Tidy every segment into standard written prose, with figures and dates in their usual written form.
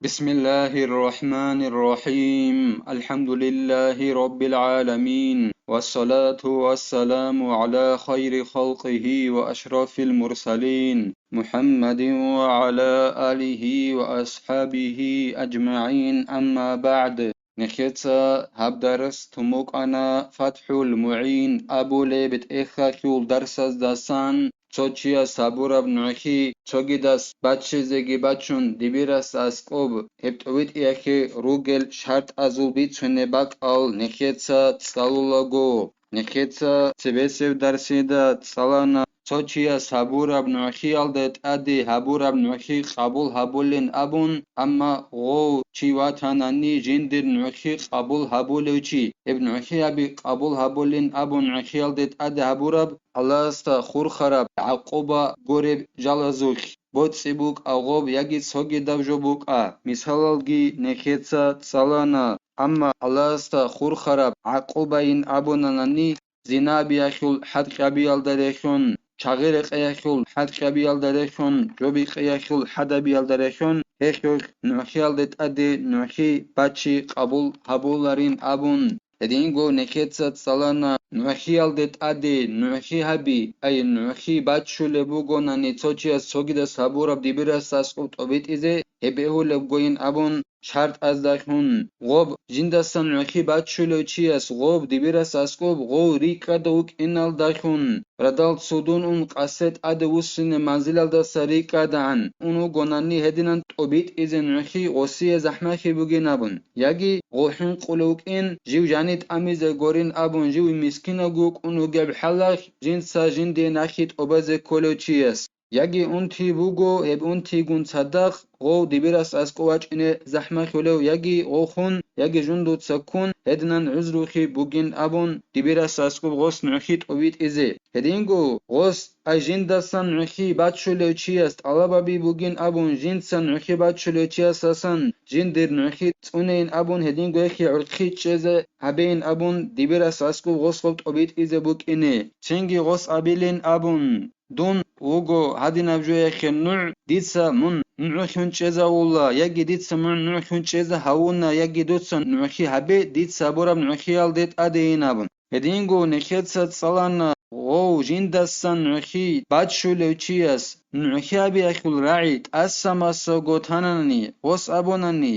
بسم الله الرحمن الرحيم الحمد لله رب العالمين والصلاة والسلام على خير خلقه وأشرف المرسلين محمد وعلى آله وأصحابه أجمعين أما بعد نخيتsa هبدرس تموك أنا فتح المعين أبو ليبت إخا كيول درسز داسان Цочия сабураб нухи цогидас бачшезеги бачун дибирас асқоб хептовит иахи ругел шарт азул бицунебак ал нехеца цалулаго нехеца цебесев дарсида цалана Цочия сабураб нухи алдет ади хабураб нухи қабул хабулин абун амма ғов чиватанани жиндир нухи қабул хабулевчи иб нухи аби қабул хабулин абун нухи алдет ади хабураб Алласта хурхараб ақоба гореб жалазух боцибук агоб яги соги давжобук мисалалги нехеца цалана амма Алласта хурхараб ақобаин абунанани зинабиахул хадқабиалдарехун чағире қияхул хадқабиалдарехун жоби қияхул хадабиалдарехун хехух нухиалдет ади нухи бачи қабул хабуларин абун Edingo neketsa salana nuhi aldet ade nuhi habi ay nuhi batshule bugona ni tsochia sogida saburab dibira sasqut obit ize hebehule goin abun shart azdakhun gob jindasan nuhi batshule chias gob dibira sasqob go rikaduk inal dakhun radal sudun qaset ade usine manzilalda sarikadan unu gonani hedinan obit ize nuhi osie zahmahi bugin abun yagi gohin quluk in jiwjanit amize gorin abun jiw miskina guk unu geb halakh jinsa jinde nakhit obaze kolochias yagi unti bugo eb unti gun sadaq go dibiras asqoach ine zahma kholew yagi okhun yagi jundu tsakun ednan uzruhi bugin abun dibiras asqob gos nukhit obit ize hedingo gos ajindasan nukhi batshule chias alababi bugin abun jinsan nukhi batshule chias asan jindir nukhi unein abun hedingo ekhi urkhi cheze habein abun dibiras asqob gos qobt obit ize bukine chengi gos abilin abun Dun ugo hadin avjoye khennu ditsa mun nukhun cheza ulla yagi ditsa mun nukhun cheza hauna yagi dutsa nukhi habe ditsa borab nukhi aldet adeinabun hedingo nekhetsa salana او جندستان نوخی بدشوله چیاس نوخی ابی اخول رعید اسما سگوتانانی وس ابونانی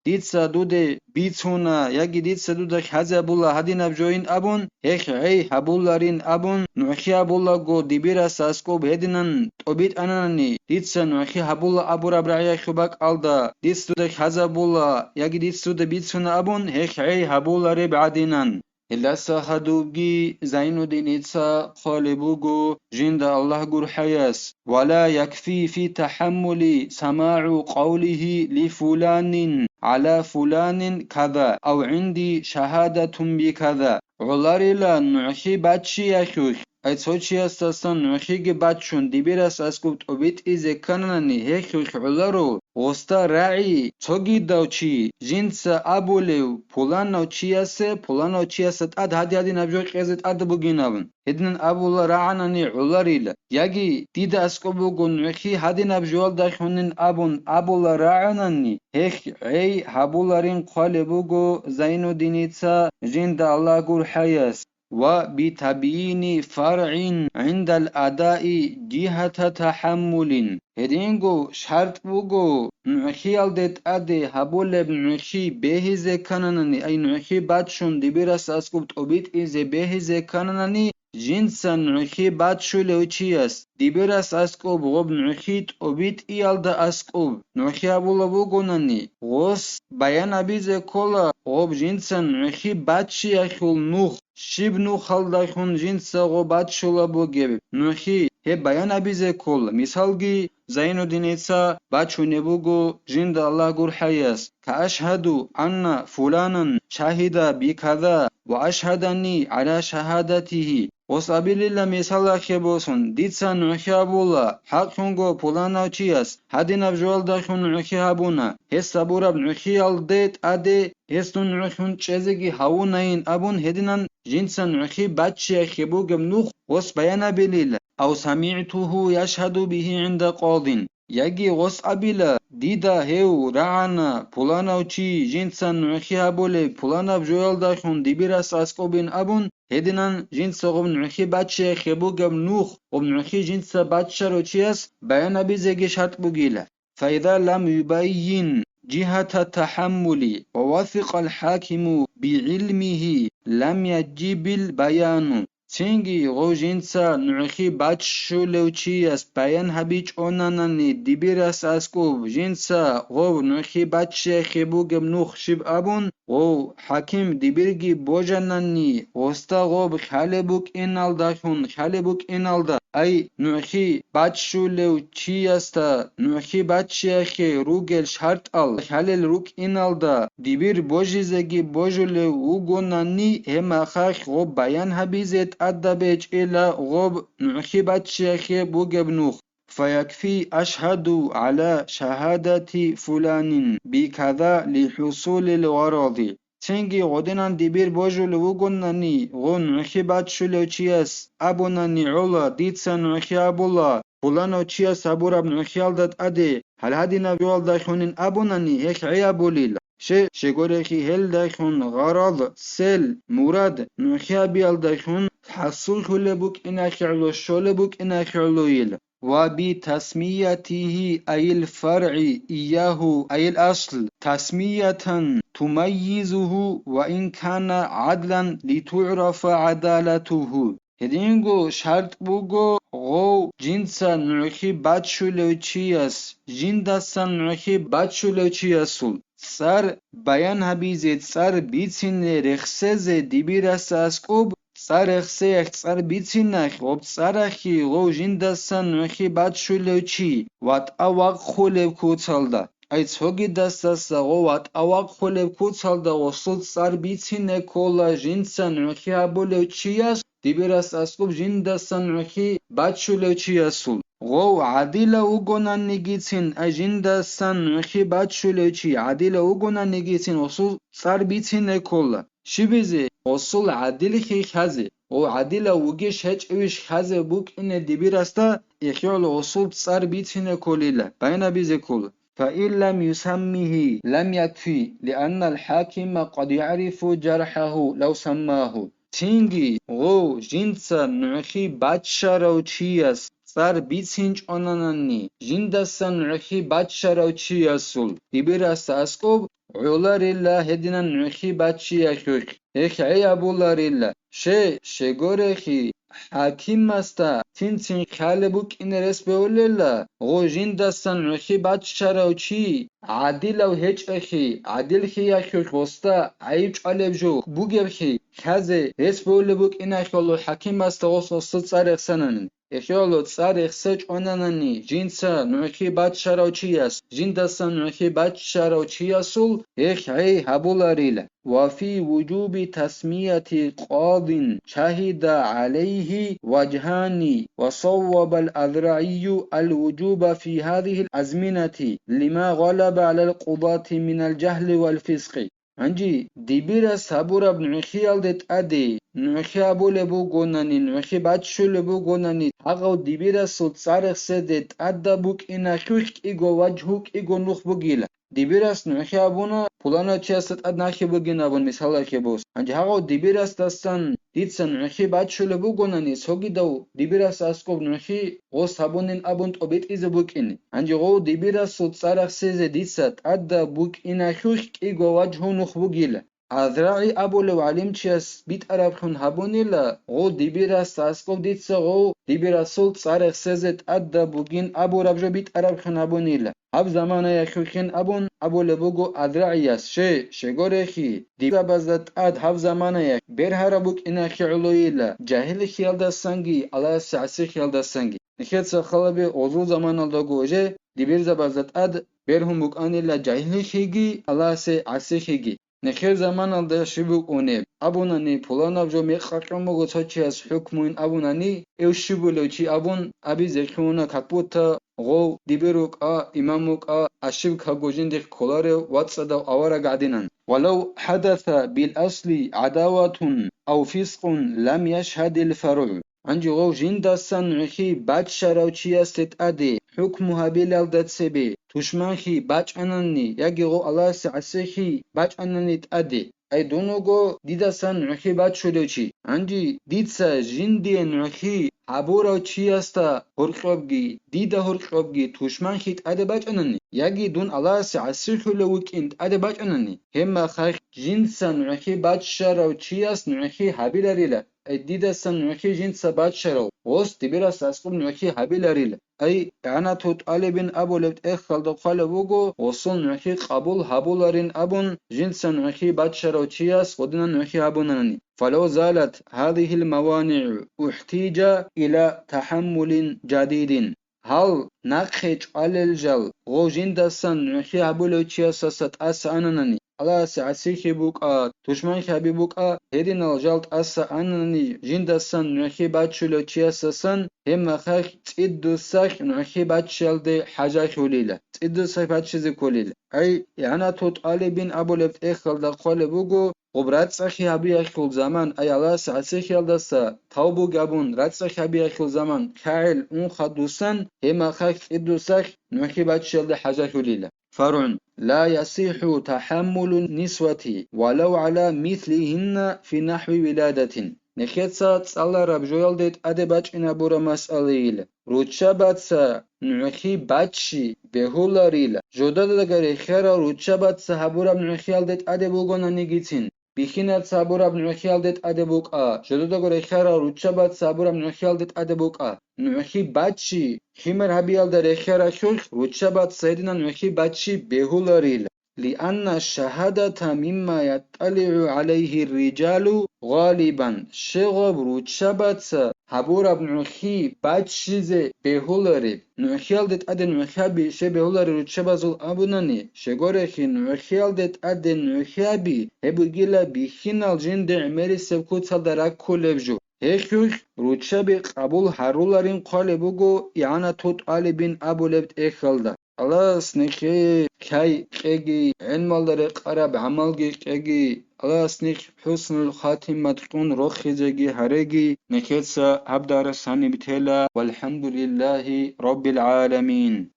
دیتسا دوده بیتونا یکی دیتسا دوده خزبولا هدین ابجوین ابون هخ ای حبولارین ابون نوخی ابولا گو دیبیرا ساسکو بهدینن توبیت انانی دیتسا نوخی حبولا ابورا برعی خوبک alda دیتس دوده خزبولا یکی دیتس دوده بیتونا ابون هخ ای حبولاری بعدینن Illasa hadugi Zainuddin itsa khalibugu jinda Allah gur hayas wala yakfi fitahammuli sama'u qawlihi li fulanin ala fulanin kaza aw indi shahadatun bi kaza ularila nuhi bachi yakhuh ay sochiastasan nuhigi bachun dibiras askubt obit ize kanani hekhuh ularo Osta ra'i çogi davçi jinsa abulev pulano chiase ad hadi nabjok qezet ad buginavn hedin abulla ra'anani ularila yagi dida askobugun nuhi hadi nabjol dakhunin abun abulla ra'anani hek ey habularin qalebugo Zainuddinitsa jinda Allah gur hayas وبتبيين فرع عند الأداء جهة تحمل هدينغو شرط بوغو نوخي الدت أدي هبولب نوخي بهزه كانناني أي نوخي باتشون ديبيرس أسكوبت أبيت إزي بهزه كانناني جنسا نوخي باتشو لوچياس ديبيرس أسكوب غب نوخيت أبيت إيالدا أسكوب نوخي أبولا بوغوناني غوس بيان أبيزه كولا غب جنسا نوخي باتشي أخول نوخ شیب نو خالدایخون جنس غو باتشولا بوگیب نوخی he bayan abize kol misalgi Zainuddinitsa bachune bugo jind Allah gur hayas ka ashhadu anna fulanan shahida bi kaza wa ashhadani ala shahadatihi osabililla misala khebosun ditsa nuhiabula haqqungo pulana chias hadina jolda khun nuhiabuna hesaburab nuhialdet ade hestun nuhun chezegi haunain abun hedinan jinsan nuhi bachche khebugem nuh os bayana bilila أو سمعته يشهد به عند قاض яги гос абила дида хев раана пуланавчи жинца нухи аболе пуланав жоялдахун дибирас аскобин абун هدنان جنس قوم نوحی بچه خبو گم نوخ قوم نوحی جنس بچه رو چیست بیان بیزگی شرط بگیله فإذا لم يبين جهة التحمل ووثق الحاكم بعلمه لم يجب البيان تنگی غو جنسا نوحی بچه لوچیست بیان هبیچ اونانانی دیبیرس اسکوب جنسا غو نوحی بچه خبو گم نوخ شب ابون غو حاکم دیبیرگی بوجانانی غستا غوب خالبوک اینالداشون خالبوک اینالدا ای نوحی بچه لوچیستا نوحی بچه خی روگل شرط ال خالل روک اینالدا دیبیر بوجیزگی بوجل وگونانی هم خاخ غوب بیان هبیزت ادبج إلى غوب نوحي بچه بوگب نوخ فيكفي أشهد على شهادة فلان بكذا لحصول الغرض تنگی غدنان دیبیر بوجل وگونانی غو نوحي بچه لوچیس ابونانی علا دیتسا نوحي ابولا فلانو چیس ابوراب نوحي الدد اده هل هدینا بیوال خونین ابونانی هک عیابولیل شگورخی هل دایخون غرض سل مراد نوحي بیال دایخون حصول كل بوك إنا خعلو شول بوك إنا خعلو يل وبتسميته أي الفرع إياه أي الأصل تسمية تميزه وإن كان عدلا لتعرف عدالته هدينغو شرط بوغو غو جنسا نوحي باتشو لوچياس جندسا نوحي باتشو لوچياسول سر بیان هبیزید سر بیتین رخصز دیبیرس اسکوب سر خسیخ سر بیتینخ غب سرخی غو جندسن نوحی بچه لوچی وات اواق خولب کوتالده ایت هوگی دستس غو وات اواق خولب کوتالده غصود سر بیتینه کولا جنسن نوحی ابو لوچیاس دیبیرس اسکوب جندسن نوحی بچه لوچیاسول غو عدل اوگونان نگیتین اجندسن نوحی بچه لوچی عدل اوگونان نگیتین غصود سر بیتینه کولا شبیزه اصول عدل خی خزه او عدل وگش هچ اوش خزه بوک اینه دیبیر استا اخیال اصول سر بیتینه کلیله بین بیزه کل فإن لم يسمه لم يكفي لأن الحاكم قد يعرف جرحه لو سماه تینگی غو جنس نوحی بچه رو چیست سر بیتینج آنانانی جندس نوحی بچه رو چیستول دیبیر استا اسکوب عولارilla هدینا نوحی بچی اخوک اخ عیابولارilla شگورخی حاکم استا تین خالبوک این رس بولilla غو جندستان نوحی بچه رو چی عدل او هچ اخی عدل خی اخوک وستا عیب علب جو بوگب خی خزه رس بولبوک این اخیالو حاکم استا غصصد سر اخسانن اخیالو سر اخساج آنانانی جنسا نوحی بچه رو چی است جندستان نوحی بچه رو چی اصول اخ عی هبولارilla وفي وجوب تسمية قاض شهد عليه وجهان وصوب الأذرعي الوجوب في هذه الأزمنة لما غلب على القضاة من الجهل والفسق انجي ديبير سابورا بنوخي الدت ادي نوخي ابو لبو گوناني نوخي باتشو لبو گوناني اغو ديبير سود سارخ سدت ادبوك انا خوك ايگو وجهوك ايگو نوخ بگيلا ديبيرس نوحي ابونا پولانا چيست اد ناخي بگين ابون مثال كبوس انجي هاو ديبيرس دستان ديتسن نوحي باتشو لبو گوناني سوگي دو ديبيرس اسكوب نوحي غوس ابونين ابون توبيت ايز بوكين انجي غو ديبيرس سود سارخ سيز ديتست اد بوك انا خوك ايگو وجهو نوخ بگيلا اذراعي ابو لو علم چيس بيت عرب خون هبونيلا غو ديبيرس اسكوب ديتس غو ديبيرس سود سارخ سيزت اد بوگين ابو ربجو بيت عرب خون هبونيلا هب زمان يخوخين ابون ابو لبوگو ادرعياس شگورخي ديبا بزت اد هب زمان يخ بير هربوك انا خيلويلا جاهل خيال دستانگي على سعسي خيال دستانگي نخيت خلبي اوزو زمان الدوگو جه ديبير زبزت اد بير هم بوك انيلا جاهل خيگي على سعسي خيگي نخير زمان الدا شبوك اونيب ابوناني پولاناب جو ميخاقموگو تاچياس حكمين ابوناني او شبولوچي ابون ابي زخونا كاپوتا غو ديبروك اماموك اشيب كاگوجندك كولار واتسدا اوارا قاعدين ولو حدث بالاصل عداوة او فسق لم يشهد الفرع عندي غو جندسان نوخي باتشراو چياست أدي حكمها بلالدتسبي تشمانخي باچ أنني يجي غو الله سعسخي باچ أنني تأدي أي دونوغو ديدسان نوخي باتشولوچي عندي ديدسا جندي نوخي حبورو چياستا هرقوبگي ديدا هرقوبگي تشمانخي تأدي باچ أنني يجي دون الله سعسخي لوكين تأدي باچ أنني هما خاخ جنسان نوخي باتشراو چياس نوخي حبيلاريلا ديدسان نوخي جنسا باتشراو وست تبيرس أسقم نوخي حبيلاريلا أي أنا توت ألبن أبو لبت إخال دخل وجو وصل نوخي قبول هبولارين أبون جنسا نوخي باتشراو چياس ودنا نوخي هبوناني فلو زالت هذه الموانع احتيج إلى تحمل جديد هل نقش على الجل غوجين دسان نوخي هبولو چياس ست أساناني الله سعسيخي بوكا تشمان خبي بوكا هيدين الجلت أسا أنني جندسان نوخي باتشلو چياسسان هم خاخ تيدو ساخ نوخي باتشل دي حاجة خوليلة تيدو ساخ باتشزي كوليلة أي يعني توت ألبين أبو لفت إخل دقال بوغو قبرات ساخي هبي أخل زمان أي الله سعسيخي الدسا توبو قابون رات ساخي هبي أخل زمان كايل اون خدوسان هم خاخ تيدو ساخ نوخي باتشل دي حاجة خوليلة فرع لا يصح تحمل النسوة ولو على مثلهن في نحو ولادة نخيتسا تصالة ربجويل ديت أدي باچنا بورا مسأليل روچا باتسا نوخي باچي بهولاريل جودا دغري خيرا روچا باتسا هبورا نوخيال ديت أدي بوغونا نيگيتين بخينات سابورا نوخيال ديت أدي بوكا جودا دغري خيرا روچا بات سابورا نوخيال ديت أدي بوكا نوخي باچي خيمر هبيال در خيرا خلق روچا بات سيدنا نوخي باچي بهولاريل لأن الشهادة مما يطلع عليه الرجال غالبا شغب روچبت هبور بنوخي باتشيزه بهولاري نوخيال دت أدن نوخابي شه بهولاري روچبازول أبوناني شغورخي نوخيال دت أدن نوخابي هبو گيلا بيخينال جند عمري سبكوتال دراك كولبجو هيخيوخ روچبي قبول هرولارين قالبوغو يعني توت آلبين أبو لبت إخلده الله سنخي كاي قيجي علم الله قرب عمل قيجي الله سنخ حسن الخاتمة تكون روخي زيجي هريجي نكيتسا هبدار ساني بتلا والحمد لله رب العالمين.